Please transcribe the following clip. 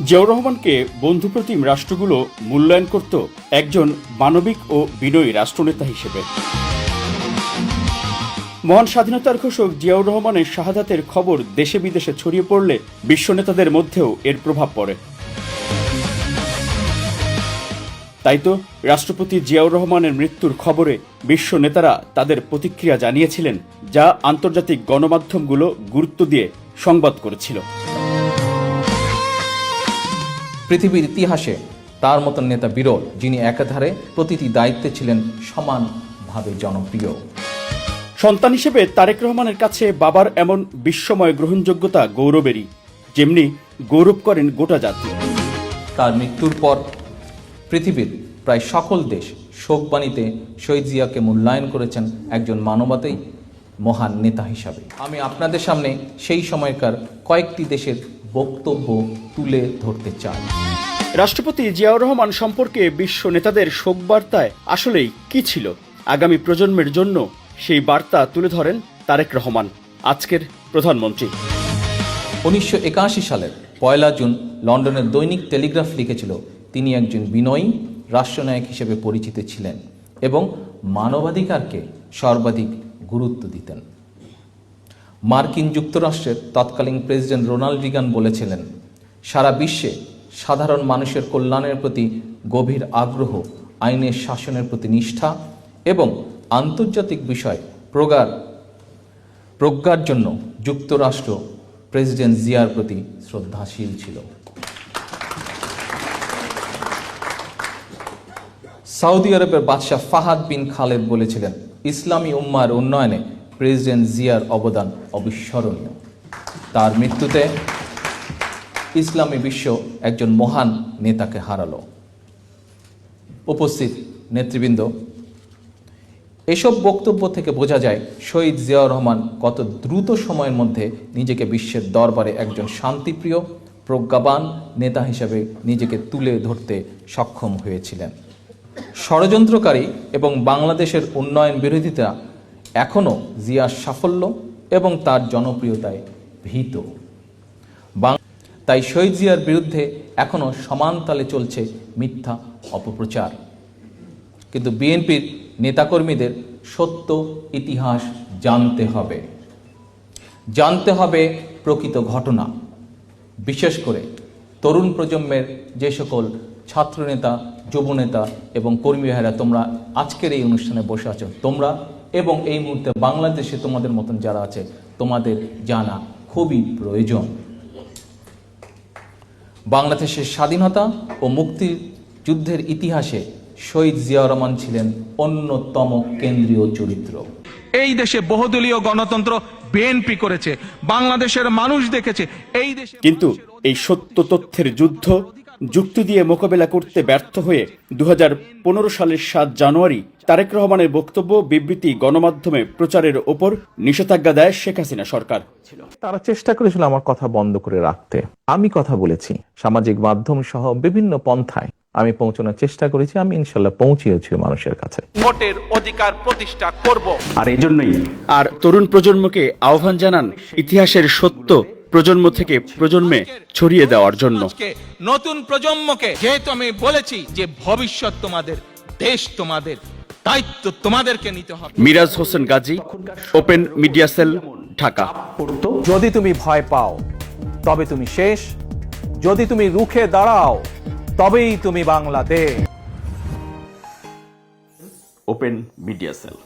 জিয়াউর রহমানকে বন্ধুপ্রতিম রাষ্ট্রগুলো মূল্যায়ন করত একজন মানবিক ও বিনয়ী রাষ্ট্রনেতা হিসেবে। মহান স্বাধীনতার ঘোষক জিয়াউর রহমানের শাহাদাতের খবর দেশে বিদেশে ছড়িয়ে পড়লে বিশ্ব নেতাদের মধ্যেও এর প্রভাব পড়ে। তাই তো রাষ্ট্রপতি জিয়াউর রহমানের মৃত্যুর খবরে বিশ্ব নেতারা তাদের প্রতিক্রিয়া জানিয়েছিলেন, যা আন্তর্জাতিক গণমাধ্যমগুলো গুরুত্ব দিয়ে সংবাদ করেছিল। পৃথিবীর ইতিহাসে তার মতন নেতা বিরল, যিনি একাধারে প্রতিটি দায়িত্বে ছিলেন সমানভাবে জনপ্রিয়। সন্তান হিসেবে তারেক রহমানের কাছে বাবার এমন বিস্ময় গ্রহণযোগ্যতা গৌরবেরই, যেমনি গৌরব করেন গোটা জাতি। তার মৃত্যুর পর পৃথিবীর প্রায় সকল দেশ শোকবাণীতে শহীদ জিয়াকে মূল্যায়ন করেছেন একজন মানবতাই মহান নেতা হিসাবে। আমি আপনাদের সামনে সেই সময়কার কয়েকটি দেশের বক্তব্য তুলে ধরতে চাই। রাষ্ট্রপতি জিয়াউর রহমান সম্পর্কে বিশ্ব নেতাদের শোক বার্তায় আসলেই কি ছিল? আগামী প্রজন্মের জন্য সেই বার্তা তুলে ধরেন তারেক রহমান, আজকের প্রধানমন্ত্রী। 1981 সালের 1 জুন লন্ডনের দৈনিক টেলিগ্রাফ লিখেছিল, তিনি একজন বিনয়ী রাষ্ট্রনায়ক হিসেবে পরিচিত ছিলেন এবং মানবাধিকারকে সর্বাধিক গুরুত্ব দিতেন। মার্কিন যুক্তরাষ্ট্রের তৎকালীন প্রেসিডেন্ট রোনাল্ড রিগান বলেছিলেন, সারা বিশ্বে সাধারণ মানুষের কল্যাণের প্রতি গভীর আগ্রহ, আইনের শাসনের প্রতি নিষ্ঠা এবং আন্তর্জাতিক বিষয় প্রজ্ঞার জন্য যুক্তরাষ্ট্র প্রেসিডেন্ট জিয়ার প্রতি শ্রদ্ধাশীল ছিল। সৌদি আরবের বাদশাহ ফাহাদ বিন খালেদ বলেছিলেন, ইসলামী উম্মার উন্নয়নে প্রেসিডেন্ট জিয়ার অবদান অবিস্মরণীয়। তার মৃত্যুতে ইসলামী বিশ্ব একজন মহান নেতাকে হারালো। উপস্থিত নেতৃবৃন্দ, এসব বক্তব্য থেকে বোঝা যায় শহীদ জিয়াউর রহমান কত দ্রুত সময়ের মধ্যে নিজেকে বিশ্বের দরবারে একজন শান্তিপ্রিয়, প্রজ্ঞাবান নেতা হিসেবে নিজেকে তুলে ধরতে সক্ষম হয়েছিলেন। ষড়যন্ত্রকারী এবং বাংলাদেশের উন্নয়ন বিরোধিতা এখনও জিয়ার সাফল্য এবং তার জনপ্রিয়তায় ভীত। তাই শহীদ জিয়ার বিরুদ্ধে এখনও সমান তালে চলছে মিথ্যা অপপ্রচার। কিন্তু বিএনপির নেতাকর্মীদের সত্য ইতিহাস জানতে হবে প্রকৃত ঘটনা। বিশেষ করে তরুণ প্রজন্মের যে সকল ছাত্রনেতা, যুবনেতা এবং কর্মী ভাইয়েরা তোমরা আজকের এই অনুষ্ঠানে বসে আছো, তোমরা এবং এই মুহূর্তে বাংলাদেশে তোমাদের মতন যারা আছে, তোমাদের জানা খুবই প্রয়োজন। বাংলাদেশের স্বাধীনতা ও মুক্তির যুদ্ধের ইতিহাসে শহীদ জিয়াউর রহমান ছিলেন অন্যতম কেন্দ্রীয় চরিত্র। এই দেশে বহুদলীয় গণতন্ত্র বিএনপি করেছে, বাংলাদেশের মানুষ দেখেছে। এই দেশে কিন্তু এই সত্য তথ্যের যুদ্ধ যুক্তি দিয়ে মোকাবেলা করতে ব্যর্থ হয়ে 2015 সালের 7 জানুয়ারি তারেক রহমানের বক্তব্য, বিবৃতি গণমাধ্যমে প্রচারের ওপর নিষেধাজ্ঞা দেয় শেখ হাসিনা সরকার। তারা চেষ্টা করেছিল আমার কথা বন্ধ করে রাখতে। আমি কথা বলেছি সামাজিক মাধ্যম সহ বিভিন্ন পন্থায় আমি পৌঁছানোর চেষ্টা করেছি। আমি ইনশাল্লাহ পৌঁছিয়েছি মানুষের কাছে। ভোটের অধিকার প্রতিষ্ঠা করব। আর এই জন্যই আর তরুণ প্রজন্মকে আহ্বান জানান ইতিহাসের সত্য প্রজন্ম থেকে প্রজন্মে ছড়িয়ে দেওয়ার জন্য। নতুন প্রজন্মকে, যেহেতু আমি বলেছি যে ভবিষ্যৎ তোমাদের, দেশ তোমাদের, দায়িত্ব তোমাদেরকে নিতে হবে। Miraj Hossain Gazi, open media cell, Dhaka. যদি তুমি ভয় পাও তবে তুমি শেষ, যদি তুমি রুখে দাঁড়াও তবেই তুমি বাংলাদেশ। Open media sell.